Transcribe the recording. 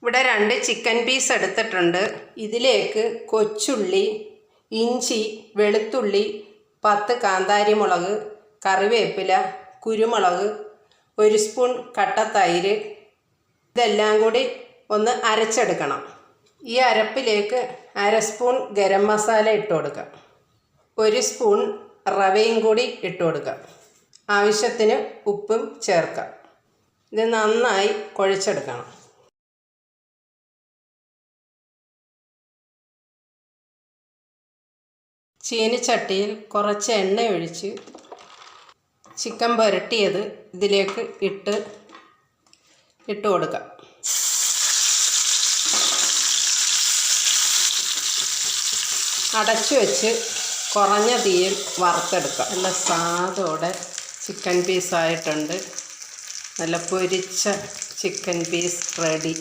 ഇവിടെ 2 chicken piece എടുത്തിട്ടുണ്ട്. ഇതിലേക്ക് കൊച്ചുള്ളി, ഇഞ്ചി, വെളുത്തുള്ളി, 10 കാന്താരി മുളക്, കറിവേപ്പില, കുരുമുളക്, 1 സ്പൂൺ കട്ട തൈര്, ഇതെല്ലാം കൂടി ഒന്ന് അരച്ചെടുക്കണം. ഈ അരപ്പിലേക്ക് 1/2 സ്പൂൺ ഗരം മസാല ഇട്ട് കൊടുക്കാം. 1 സ്പൂൺ റവയും കൂടി ഇട്ട് കൊടുക്കാം. ആവശ്യത്തിന് ഉപ്പും ചേർക്കാം. ഇത് നന്നായി കുഴച്ചെടുക്കണം. ചീനിച്ചട്ടിയിൽ കുറച്ച് എണ്ണ ഒഴിച്ച് ചിക്കൻ പുരട്ടിയത് ഇതിലേക്ക് ഇട്ട് കൊടുക്കാം. അടച്ചു വെച്ച് കുറഞ്ഞ തീയിൽ വറുത്തെടുക്കാം. നല്ല സ്വാദോടെ ചിക്കൻ പീസായിട്ടുണ്ട്. നല്ല പൊരിച്ച ചിക്കൻ പീസ് റെഡി.